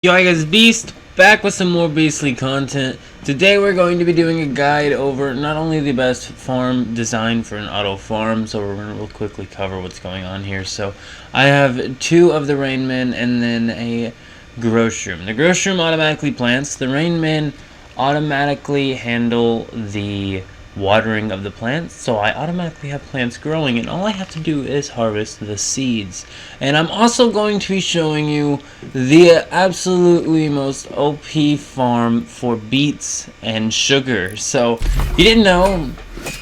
Yo, I guys, Beast, back with some more Beastly content. Today we're going to be doing a guide over not only the best farm design for an auto farm, so we're going to real quickly cover what's going on here. So I have two of the Rainmen and then a Grosh Room. The Grosh Room automatically plants. The Rainmen automatically handle the watering of the plants, so I automatically have plants growing, and all I have to do is harvest the seeds. And I'm also going to be showing you the absolutely most OP farm for beets and sugar. So you didn't know,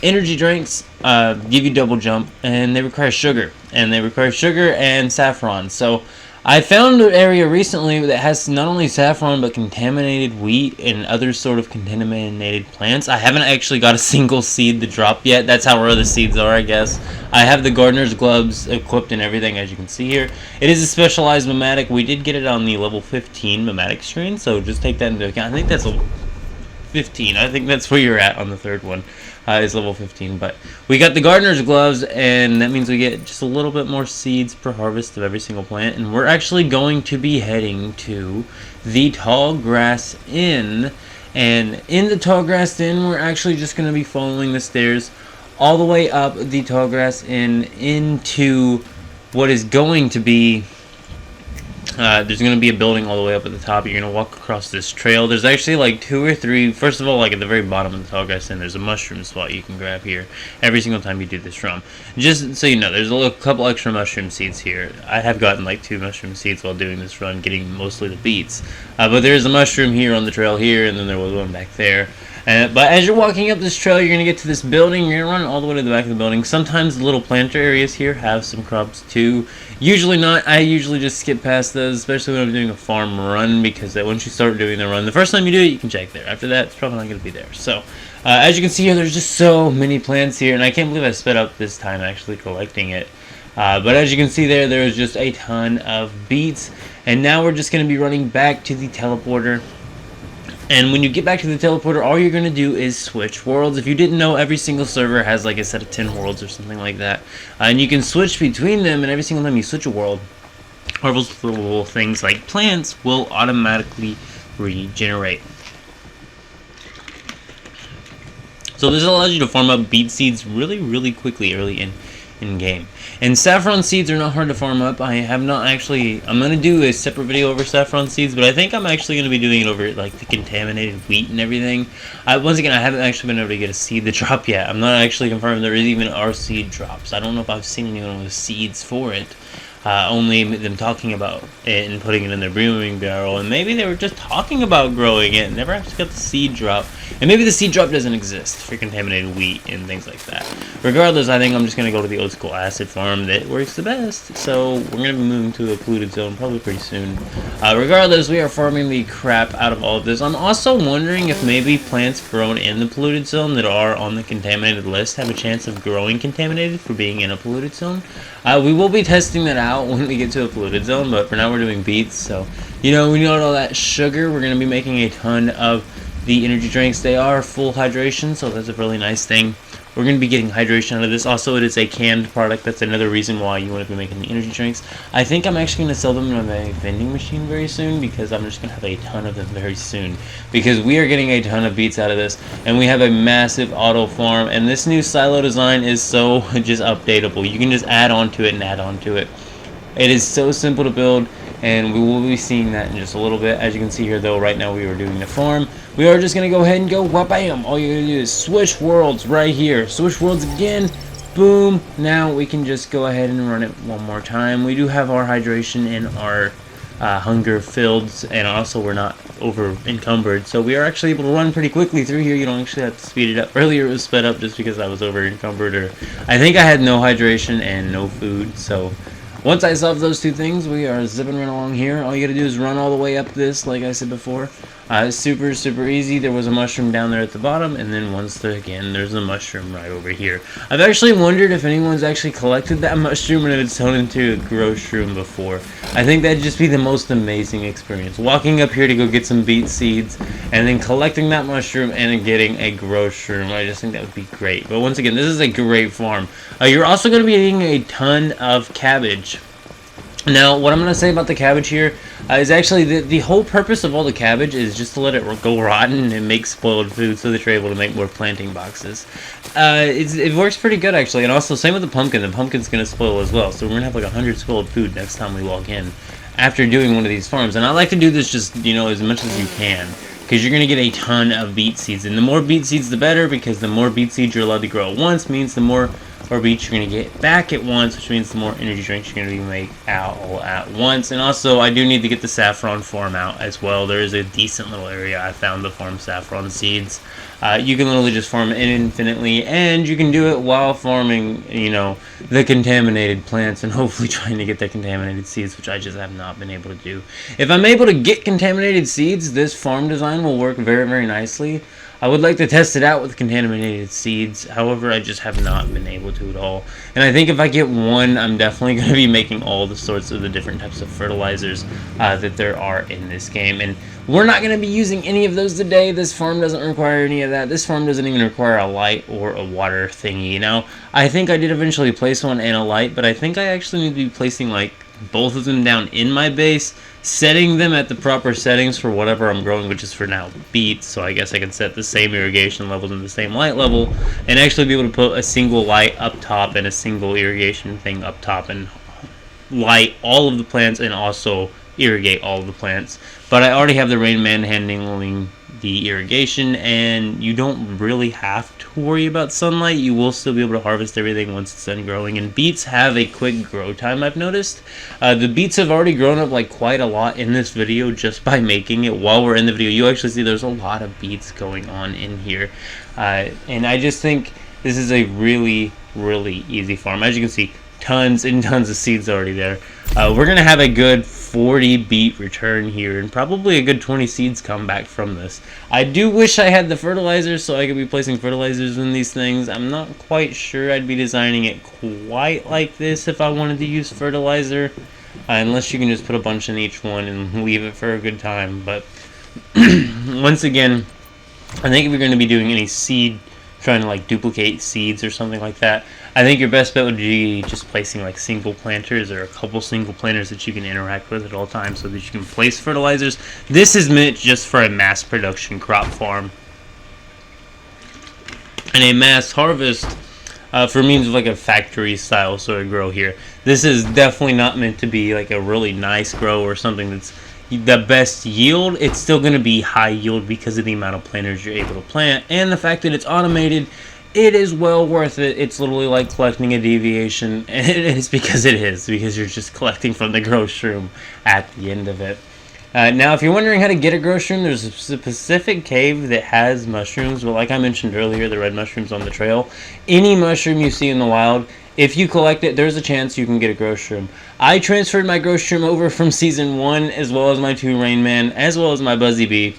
energy drinks give you double jump, and they require sugar, and saffron. So I found an area recently that has not only saffron but contaminated wheat and other sort of contaminated plants. I haven't actually got a single seed to drop yet. That's how rare the seeds are, I guess. I have the gardener's gloves equipped and everything, as you can see here. It is a specialized Mematic. We did get it on the level 15 Mematic screen, so just take that into account. I think that's level 15. I think that's where you're at on the third one. Is level 15, but we got the gardener's gloves, and that means we get just a little bit more seeds per harvest of every single plant. And we're actually going to be heading to the Tall Grass Inn, and in the Tall Grass Inn we're actually just going to be following the stairs all the way up the Tall Grass Inn into what is going to be there's going to be a building all the way up at the top. You're going to walk across this trail. There's actually like two or three. First of all, like at the very bottom of the Tall Grass Inn, there's a mushroom spot you can grab here every single time you do this run. Just so you know, there's a couple extra mushroom seeds here. I have gotten like 2 mushroom seeds while doing this run, getting mostly the beets. But there's a mushroom here on the trail here, and then there was one back there. But as you're walking up this trail, you're going to get to this building. You're going to run all the way to the back of the building. Sometimes the little planter areas here have some crops too. Usually not. I usually just skip past those, especially when I'm doing a farm run, because once you start doing the run, the first time you do it, you can check there. After that, it's probably not going to be there. So, as you can see here, there's just so many plants here, and I can't believe I sped up this time actually collecting it. But as you can see there's just a ton of beets, and now we're just going to be running back to the teleporter. And when you get back to the teleporter, all you're going to do is switch worlds. If you didn't know, every single server has like a set of 10 worlds or something like that. And you can switch between them, and every single time you switch a world, harvestable things like plants will automatically regenerate. So this allows you to farm up beet seeds really quickly early in game. And saffron seeds are not hard to farm up. I'm going to do a separate video over saffron seeds, but I think I'm actually going to be doing it over like the contaminated wheat and everything. Once again, I haven't actually been able to get a seed to drop yet. I'm not actually confirmed there is even are seed drops. I don't know if I've seen anyone with seeds for it. Only them talking about it and putting it in their brewing barrel, and maybe they were just talking about growing it and never actually got the seed drop. And maybe the seed drop doesn't exist for contaminated wheat and things like that. Regardless, I think I'm just going to go to the old school acid farm that works the best. So we're going to be moving to a polluted zone probably pretty soon. Regardless, we are farming the crap out of all of this. I'm also wondering if maybe plants grown in the polluted zone that are on the contaminated list have a chance of growing contaminated for being in a polluted zone. We will be testing that out when we get to a polluted zone, but for now we're doing beets. So, we need all that sugar. We're going to be making a ton of the energy drinks. They are full hydration, so that's a really nice thing. We're going to be getting hydration out of this. Also, it is a canned product. That's another reason why you want to be making the energy drinks. I think I'm actually going to sell them in a vending machine very soon, because I'm just going to have a ton of them very soon. Because we are getting a ton of beets out of this, and we have a massive auto farm. And this new silo design is so just updatable. You can just add on to it and add on to it. It is so simple to build, and we will be seeing that in just a little bit. As you can see here, though, right now we are doing the farm. We are just going to go ahead and go wha-bam. All you're going to do is switch worlds right here. Switch worlds again. Boom. Now we can just go ahead and run it one more time. We do have our hydration and our hunger filled, and also we're not over encumbered. So we are actually able to run pretty quickly through here. You don't actually have to speed it up. Earlier it was sped up just because I was over encumbered, or I think I had no hydration and no food. So once I solve those two things, we are zipping right along here. All you gotta do is run all the way up this, like I said before. Super easy. There was a mushroom down there at the bottom, and then there's a mushroom right over here. I've actually wondered if anyone's actually collected that mushroom and it's turned into a Grosh Room before. I think that'd just be the most amazing experience. Walking up here to go get some beet seeds, and then collecting that mushroom and then getting a Grosh Room. I just think that would be great. But once again, this is a great farm. You're also going to be eating a ton of cabbage. Now, what I'm going to say about the cabbage here is actually the whole purpose of all the cabbage is just to let it go rotten and make spoiled food so that you're able to make more planting boxes. It works pretty good, actually. And also, same with the pumpkin. The pumpkin's going to spoil as well. So we're going to have like 100 spoiled food next time we walk in after doing one of these farms. And I like to do this just, as much as you can, because you're going to get a ton of beet seeds. And the more beet seeds, the better, because the more beet seeds you're allowed to grow at once means the more beet you're going to get back at once, which means the more energy drinks you're going to be make out all at once. And also, I do need to get the saffron farm out as well. There is a decent little area I found to farm saffron seeds. You can literally just farm it infinitely, and you can do it while farming, the contaminated plants, and hopefully trying to get the contaminated seeds, which I just have not been able to do. If I'm able to get contaminated seeds, this farm design will work very, very nicely. I would like to test it out with contaminated seeds. However, I just have not been able to at all. And I think if I get one, I'm definitely going to be making all the sorts of the different types of fertilizers that there are in this game. And we're not going to be using any of those today. This farm doesn't require any of that. This farm doesn't even require a light or a water thingy. Now, I think I did eventually place one and a light, but I think I actually need to be placing like both of them down in my base, setting them at the proper settings for whatever I'm growing, which is for now beets. So I guess I can set the same irrigation levels and the same light level, and actually be able to put a single light up top and a single irrigation thing up top and light all of the plants and also irrigate all of the plants. But I already have the Rain Man handling the irrigation, and you don't really have to worry about sunlight. You will still be able to harvest everything once it's done growing, and beets have a quick grow time, I've noticed. The beets have already grown up like quite a lot in this video just by making it. While we're in the video, you actually see there's a lot of beets going on in here, and I just think this is a really, really easy farm. As you can see, tons and tons of seeds already there. We're gonna have a good 40 beet return here, and probably a good 20 seeds come back from this. I do wish I had the fertilizers so I could be placing fertilizers in these things. I'm not quite sure I'd be designing it quite like this if I wanted to use fertilizer, unless you can just put a bunch in each one and leave it for a good time. But once again, I think if you're going to be doing any seed, trying to like duplicate seeds or something like that, I think your best bet would be just placing like single planters or a couple single planters that you can interact with at all times so that you can place fertilizers. This is meant just for a mass production crop farm and a mass harvest for means of like a factory style sort of grow here. This is definitely not meant to be like a really nice grow or something that's the best yield. It's still going to be high yield because of the amount of planters you're able to plant and the fact that it's automated. It is well worth it. It's literally like collecting a deviation, and it is because you're just collecting from the grow shroom at the end of it. Now, if you're wondering how to get a grow shroom, there's a specific cave that has mushrooms, but like I mentioned earlier, the red mushrooms on the trail. Any mushroom you see in the wild, if you collect it, there's a chance you can get a grow shroom. I transferred my grow shroom over from Season 1, as well as my 2 Rain Man, as well as my Buzzy Bee,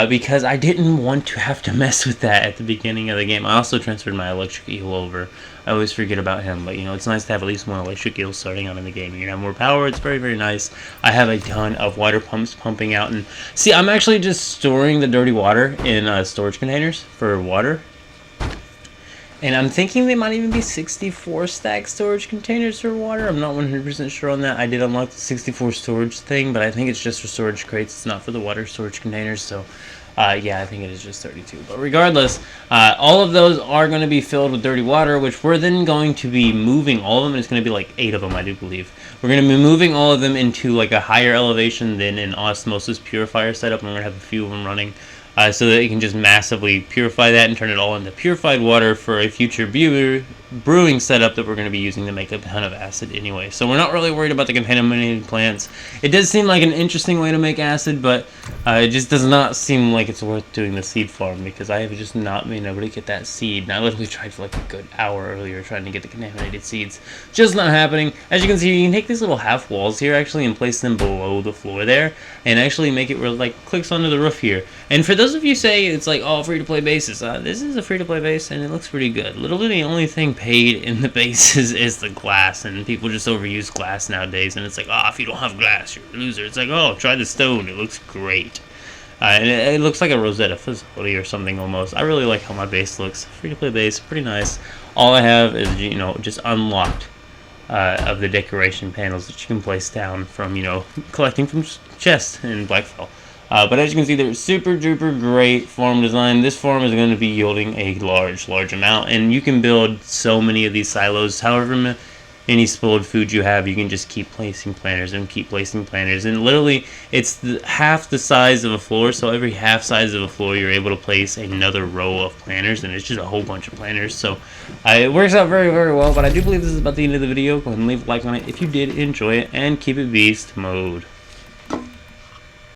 because I didn't want to have to mess with that at the beginning of the game. I also transferred my electric eel over. I always forget about him, but it's nice to have at least one electric eel starting out in the game. You can have more power. It's very, very nice. I have a ton of water pumps pumping out, and see, I'm actually just storing the dirty water in storage containers for water. And I'm thinking they might even be 64 stack storage containers for water. I'm not 100% sure on that. I did unlock the 64 storage thing, but I think it's just for storage crates. It's not for the water storage containers. So, yeah, I think it is just 32. But regardless, all of those are going to be filled with dirty water, which we're then going to be moving all of them. And it's going to be like 8 of them, I do believe. We're going to be moving all of them into like a higher elevation than an osmosis purifier setup. And we're going to have a few of them running. So that you can just massively purify that and turn it all into purified water for a future brewing setup that we're going to be using to make a ton of acid anyway. So we're not really worried about the contaminated plants. It does seem like an interesting way to make acid, but it just does not seem like it's worth doing the seed farm because I have just not been able to get that seed. And I literally tried for like a good hour earlier trying to get the contaminated seeds. Just not happening. As you can see, you can take these little half walls here actually and place them below the floor there and actually make it where it like clicks onto the roof here. And for those of you say it's like all free-to-play bases, this is a free-to-play base and it looks pretty good. Literally the only thing paid in the bases is the glass, and people just overuse glass nowadays, and it's like, oh, if you don't have glass, you're a loser. It's like, oh, try the stone, it looks great. And it looks like a Rosetta facility or something almost. I really like how my base looks. Free-to-play base, pretty nice. All I have is, just unlocked of the decoration panels that you can place down from, you know, collecting from chests in Blackfell. But as you can see, they're super duper great farm design. This farm is going to be yielding a large amount, and you can build so many of these silos. However many spoiled food you have, you can just keep placing planters and keep placing planters, and literally it's half the size of a floor. So every half size of a floor, you're able to place another row of planters, and it's just a whole bunch of planters. So it works out very well. But I do believe this is about the end of the video. Go ahead and leave a like on it if you did enjoy it, and keep it beast mode.